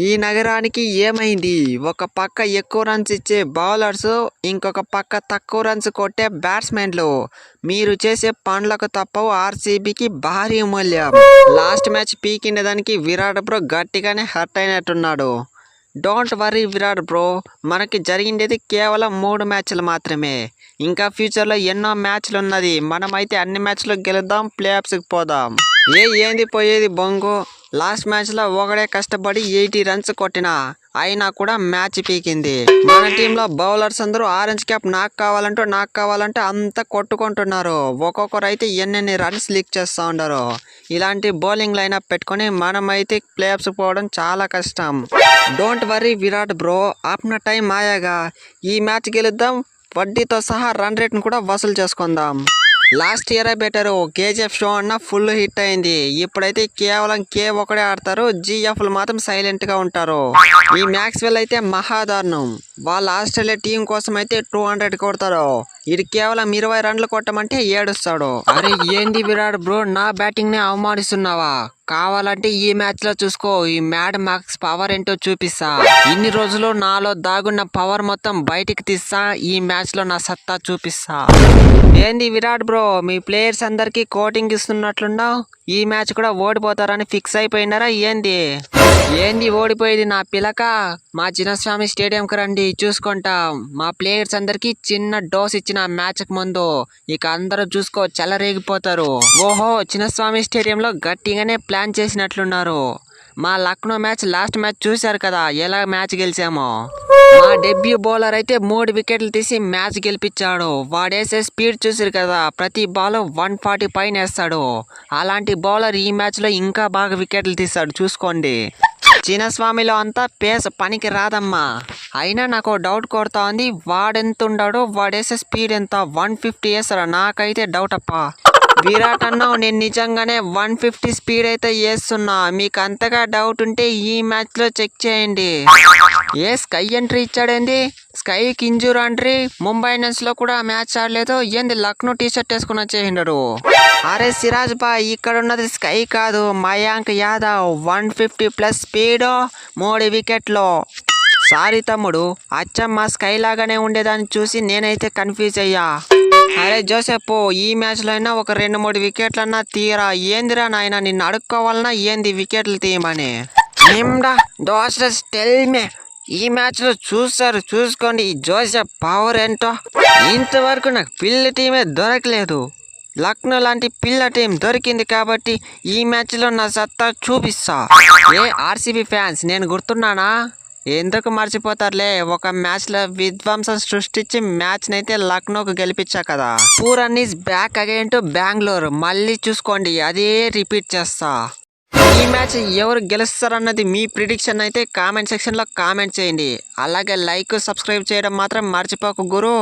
ఈ నగరానికి ఏమైంది? ఒక పక్క ఎక్కువ రన్స్ ఇచ్చే బౌలర్స్, ఇంకొక పక్క తక్కువ రన్స్ కొట్టే బ్యాట్స్మెన్లు. మీరు చేసే పనులకు తప్పవు ఆర్సీబీకి భారీ మూల్యం. లాస్ట్ మ్యాచ్ పీకిన దానికి విరాట్ బ్రో గట్టిగానే హర్ట్ అయినట్టున్నాడు. డోంట్ వర్రీ విరాట్ బ్రో, మనకి జరిగిండేది కేవలం 3 మ్యాచ్లు మాత్రమే. ఇంకా ఫ్యూచర్లో ఎన్నో మ్యాచ్లు ఉన్నది. మనమైతే అన్ని మ్యాచ్లు గెలుద్దాం, ప్లే ఆఫ్స్కి పోదాం. ఏంది పోయేది బొంగు? లాస్ట్ మ్యాచ్లో ఒకడే కష్టపడి 80 రన్స్ కొట్టినా అయినా కూడా మ్యాచ్ పీకింది. మన టీంలో బౌలర్స్ అందరూ ఆరెంజ్ క్యాప్ నాకు కావాలంటూ అంతా కొట్టుకుంటున్నారు. ఒక్కొక్కరు అయితే ఎన్నెన్ని రన్స్ లీక్ చేస్తూ ఉంటారు. ఇలాంటి బౌలింగ్ లైనప్ పెట్టుకొని మనమైతే ప్లే ఆఫ్స్ పోవడం చాలా కష్టం. డోంట్ వర్రీ విరాట్ బ్రో, ఆప్న టైం ఆయాగా. ఈ మ్యాచ్ గెలుద్దాం, వడ్డీతో సహా రన్ రేట్ను కూడా వసూలు చేసుకుందాం. లాస్ట్ ఇయరే బెటరు. కేజీఎఫ్ షో అన్న ఫుల్ హిట్ అయింది. ఇప్పుడైతే కేవలం కే ఒకడే ఆడతారు, జీఎఫ్లు మాత్రం సైలెంట్గా ఉంటారు. ఈ మ్యాక్స్వెల్ అయితే మహాదారుణం. వాళ్ళ ఆస్ట్రేలియా టీం కోసం అయితే 200 కొడతారు. ఇది కేవలం 20 రన్లు కొట్టమంటే ఏడుస్తాడు. అరే ఏంది విరాట్ బ్రో, నా బ్యాటింగ్ ని అవమానిస్తున్నావా? కావాలంటే ఈ మ్యాచ్ లో చూసుకో, ఈ మ్యాడ్ మ్యాక్స్ పవర్ ఏంటో చూపిస్తా. ఇన్ని రోజులు నాలో దాగున్న పవర్ మొత్తం బయటికి తీస్తా. ఈ మ్యాచ్ లో నా సత్తా చూపిస్తా. ఏంది విరాట్ బ్రో, మీ ప్లేయర్స్ అందరికి కోటింగ్ ఇస్తున్నట్లున్నావు. ఈ మ్యాచ్ కూడా ఓడిపోతారని ఫిక్స్ అయిపోయినారా ఏంది ఓడిపోయేది నా పిలక? మా చిన్నస్వామి స్టేడియంకి రండి, చూసుకుంటాం. మా ప్లేయర్స్ అందరికి చిన్న డోస్ ఇచ్చిన మ్యాచ్కి ముందు. ఇక అందరూ చూసుకో చెలరేగిపోతారు. ఓహో, చిన్నస్వామి స్టేడియంలో గట్టిగానే ప్లాన్ చేసినట్లున్నారు. మా లక్నో మ్యాచ్ లాస్ట్ మ్యాచ్ చూశారు కదా, ఎలా మ్యాచ్ గెలిచామో. మా డెబ్యూ బౌలర్ అయితే 3 వికెట్లు తీసి మ్యాచ్ గెలిపించాడు. వాడేసే స్పీడ్ చూసారు కదా, ప్రతి బాల్ 140 పైన వేస్తాడు. అలాంటి బౌలర్ ఈ మ్యాచ్లో ఇంకా బాగా వికెట్లు తీస్తాడు, చూసుకోండి. చిన్నస్వామిలో అంతా పేస్ పనికి రాదమ్మా. అయినా నాకు డౌట్ కొడతా ఉంది, వాడెంత ఉన్నాడో, వాడేసే స్పీడ్ ఎంత? 150 వేస్తాడా? నాకైతే డౌట్ అప్పా. విరాట్ అన్నావు, నేను నిజంగానే 150 స్పీడ్ అయితే వేస్తున్నా. మీకు అంతగా డౌట్ ఉంటే ఈ మ్యాచ్లో చెక్ చేయండి. స్కై ఎంట్రీ ఇచ్చాడేంది? స్కైకి ఇంజూర్ అంట్రీ. ముంబై ఇండియన్స్ లో కూడా మ్యాచ్ ఆడలేదు. ఏంది లక్నో టీ షర్ట్ వేసుకుని వచ్చేసిండరు. అరే సిరాజ్ బాయ్, ఇక్కడ ఉన్నది స్కై కాదు, మయాంక్ యాదవ్. 150+ స్పీడ్, 3 వికెట్లు. సారీ తమ్ముడు, అచ్చం మా స్కై లాగానే ఉండేదాన్ని చూసి నేనైతే కన్ఫ్యూజ్ అయ్యా. అరే జోసెఫ్, ఈ మ్యాచ్లో అయినా ఒక 2-3 వికెట్లన్నా తీయరా. ఏందిరా నాయన, నిన్ను అడుక్కోవాలన్నా ఏంది వికెట్లు తీయమని? ఈ మ్యాచ్లో చూసుకోండి ఈ జోసెఫ్ పవర్ ఏంటో. ఇంతవరకు నాకు పిల్ల టీమే దొరకలేదు. లక్నో లాంటి పిల్ల టీం దొరికింది కాబట్టి ఈ మ్యాచ్లో నా సత్తా చూపిస్తా. ఆర్సీబీ ఫ్యాన్స్, నేను గుర్తున్నానా? ఎందుకు మర్చిపోతారులే, ఒక మ్యాచ్లో విధ్వంసం సృష్టించి మ్యాచ్ని అయితే లక్నోకు గెలిపించా కదా. Pooran is back again to Bengaluru. మళ్ళీ చూసుకోండి, అదే రిపీట్ చేస్తా. ఈ మ్యాచ్ ఎవరు గెలుస్తారన్నది మీ ప్రిడిక్షన్ అయితే కామెంట్ సెక్షన్లో కామెంట్ చేయండి. అలాగే లైక్, సబ్స్క్రైబ్ చేయడం మాత్రం మర్చిపోకు గురు.